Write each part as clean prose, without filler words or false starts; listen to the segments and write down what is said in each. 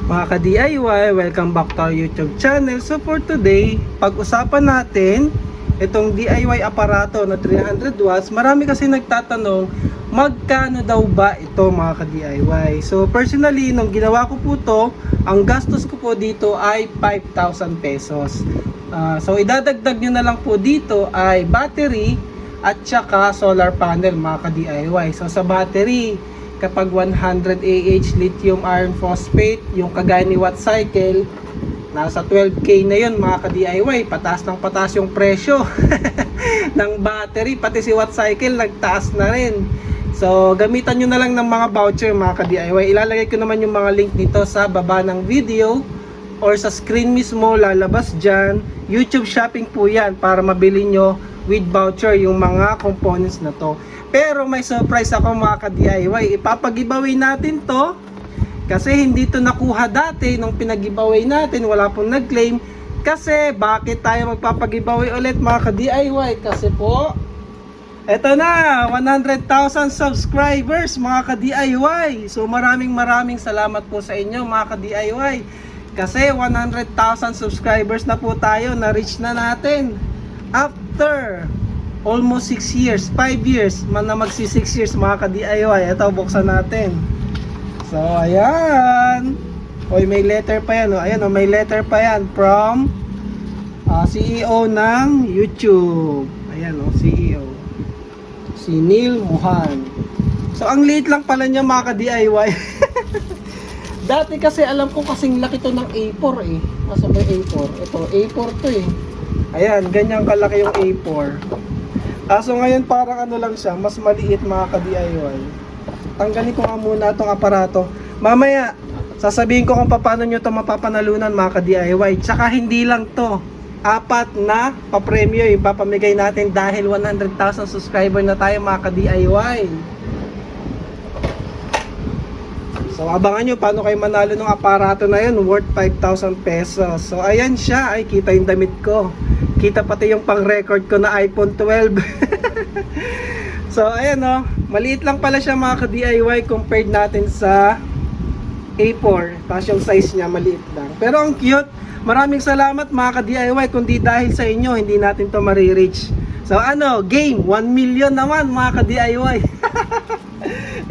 Mga ka-DIY, welcome back to our YouTube channel. So for today, pag-usapan natin itong DIY aparato na 300 watts. Marami kasi nagtatanong, magkano daw ba ito mga ka-DIY? So personally, nung ginawa ko po to, ang gastos ko po dito ay 5,000 pesos. So idadagdag nyo na lang po dito ay battery at saka solar panel mga ka-DIY. So sa battery, kapag 100 Ah lithium iron phosphate, yung kagaya ni Watt Cycle, nasa 12K na yun mga ka-DIY. Pataas ng pataas yung presyo ng battery, pati si Watt Cycle nagtaas na rin. So gamitan nyo na lang ng mga voucher mga ka-DIY. Ilalagay ko naman yung mga link nito sa baba ng video or sa screen mismo, lalabas dyan. YouTube shopping po yan para mabili nyo with voucher yung mga components na to. Pero may surprise ako mga ka-DIY. Ipapag-giveaway natin to kasi hindi to nakuha dati nung pinag-giveaway natin. Wala pong nag-claim. Kasi bakit tayo magpapag-giveaway ulit mga ka-DIY? Kasi po, eto na, 100,000 subscribers mga ka-DIY. So maraming salamat po sa inyo mga ka-DIY. Kasi 100,000 subscribers na po tayo. Na-reach na natin. After almost 6 years, 5 years, man na magsi 6 years mga ka-DIY. Ito, buksan natin. So, ayan. Oy, may letter pa yan. Ayan, may letter pa yan from CEO ng YouTube. Ayan, CEO. Si Neil Mohan. So, ang liit lang pala niya mga ka-DIY. Dati kasi alam ko kasing laki to ng A4 eh. Nasa may A4? Ito, A4 to eh. Ayan, ganyan kalaki yung A4. So ngayon parang ano lang siya, mas maliit mga ka-DIY. Tanggalin ko nga muna itong aparato. Mamaya, sasabihin ko kung paano nyo ito mapapanalunan mga ka-DIY. Tsaka hindi lang to, 4 na pa-premyo yung papamigay natin dahil 100,000 subscriber na tayo mga ka-DIY. So abangan nyo paano kayo manalo ng aparato na yun, worth 5,000 pesos. So ayan siya, ay kita yung damit ko. Kita pati yung pang-record ko na iPhone 12. So ayan o, maliit lang pala siya mga ka-DIY compared natin sa A4. Tapos yung size niya maliit lang. Pero ang cute. Maraming salamat mga ka-DIY. Kundi dahil sa inyo, hindi natin to marireach. So ano, game 1 million naman mga ka-DIY.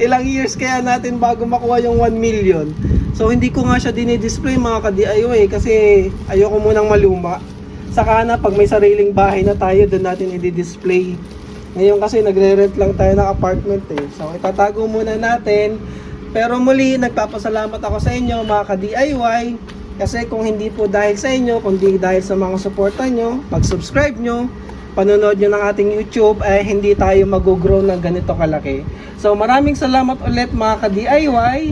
Ilang years kaya natin bago makuha yung 1 million. So hindi ko nga siya dinidisplay mga ka-DIY kasi ayoko munang maluma. Saka na pag may sariling bahay na tayo, doon natin i-display. Ngayon kasi nagre-rent lang tayo ng apartment eh. So itatago muna natin. Pero muli, nagpapasalamat ako sa inyo mga ka-DIY. Kasi kung hindi po dahil sa inyo, kundi dahil sa mga suporta nyo, pag-subscribe nyo, panonood nyo ng ating YouTube, ay hindi tayo mag-grow ng ganito kalaki. So maraming salamat ulit mga ka-DIY.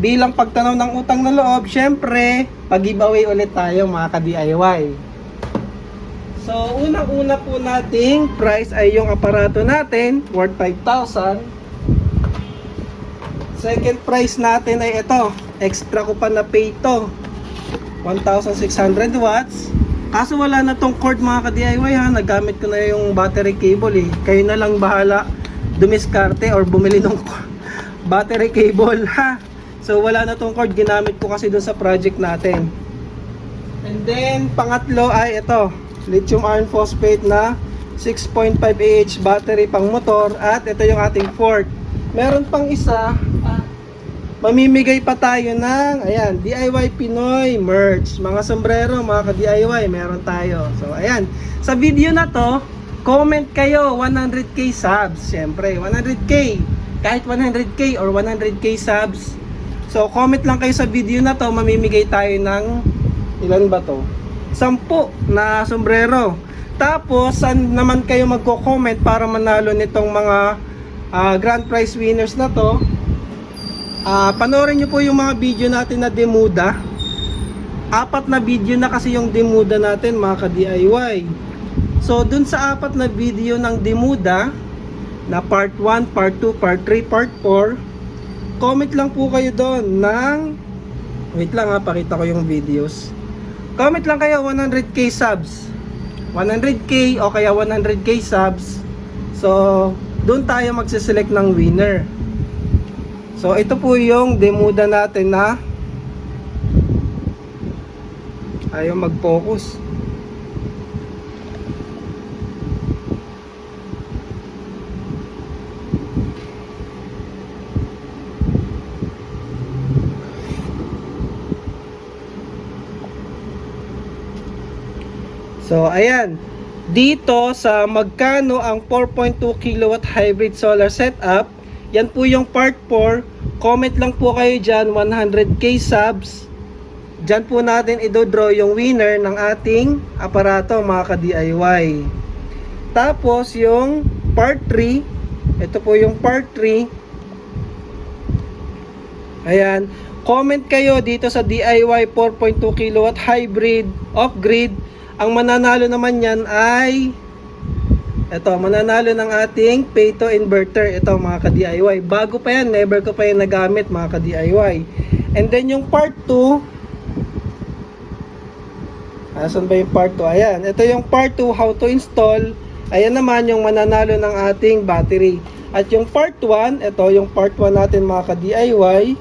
Bilang pagtanaw ng utang na loob, syempre, pag-giveaway ulit tayo mga ka-DIY. So, unang-una po nating price ay yung aparato natin, worth 5,000. Second price natin ay ito. Extra ko pa na pay ito. 1,600 watts. Kaso wala na tong cord mga ka-DIY ha. Nagamit ko na yung battery cable eh. Kayo na lang bahala dumiskarte or bumili ng battery cable ha. So, wala na tong cord. Ginamit ko kasi dun sa project natin. And then, pangatlo ay ito. Lithium iron phosphate na 6.5 Ah battery pang motor at ito yung ating fork. Meron pang isa, mamimigay pa tayo ng ayan, DIY Pinoy merch. Mga sombrero, mga ka-DIY, meron tayo. So ayan, sa video na to, comment kayo 100k subs. Syempre, 100k, kahit 100k or 100k subs. So comment lang kayo sa video na to, mamimigay tayo ng ilan ba to? 10 na sombrero. Tapos, saan naman kayo magko-comment para manalo nitong mga grand prize winners na to? Panoorin nyo po yung mga video natin na demuda. 4 na video na kasi yung demuda natin mga ka-DIY. So, dun sa 4 na video ng demuda, na part 1, part 2, part 3, part 4, comment lang po kayo doon ng, wait lang pakita ko yung videos. Comment lang kayo 100k subs. 100k o kaya 100k subs. So, doon tayo magse-select ng winner. So ito po yung demuda natin na Ayaw mag-focus. So, ayan. Dito sa magkano ang 4.2 kilowatt hybrid solar setup, yan po yung part 4. Comment lang po kayo dyan, 100k subs. Dyan po natin i-draw yung winner ng ating aparato, mga ka-DIY. Tapos yung part 3, ito po yung part 3. Ayan, comment kayo dito sa DIY 4.2 kilowatt hybrid off-grid. Ang mananalo naman yan ay ito, mananalo ng ating Payto inverter. Ito, mga ka-DIY. Bago pa yan, never ko pa yan nagamit, mga ka-DIY. And then yung part 2, asan ba yung part 2? Ayan, ito yung part 2, how to install. Ayan naman yung mananalo ng ating battery. At yung part 1, ito yung part 1 natin, mga ka-DIY.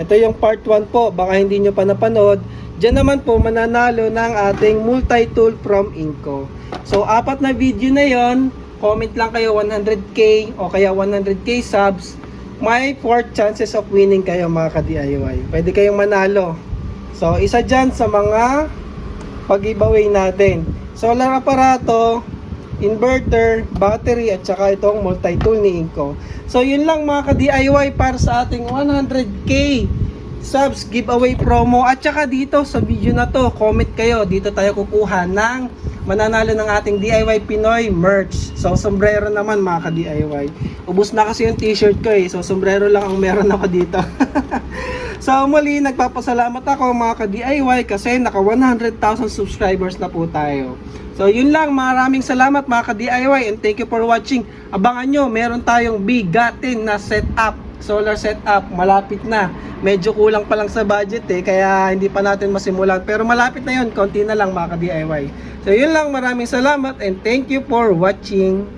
Ito yung part 1 po, baka hindi nyo pa napanood. Diyan naman po mananalo ng ating multi-tool from Inco. So, 4 na video na yon. Comment lang kayo 100k o kaya 100k subs. May 4 chances of winning kayo, mga ka-DIY. Pwede kayong manalo. So, isa dyan sa mga pag-giveaway natin. Solar aparato, inverter, battery, at saka itong multi-tool ni Inco. So, yun lang, mga ka-DIY para sa ating 100k subs giveaway promo. At saka dito sa video na to, comment kayo, dito tayo kukuha ng mananalo ng ating DIY Pinoy merch. So sombrero naman, mga ka-DIY. Ubus na kasi yung t-shirt ko eh, so sombrero lang ang meron ako dito. So muli, nagpapasalamat ako, mga ka-DIY, kasi naka 100,000 subscribers na po tayo. So yun lang, maraming salamat, mga ka-DIY, and thank you for watching. Abangan nyo, meron tayong bigatin na setup, solar setup, malapit na. Medyo kulang pa lang sa budget eh, kaya hindi pa natin masimulan. Pero malapit na yun, konti na lang, mga ka-DIY. So yun lang, maraming salamat and thank you for watching.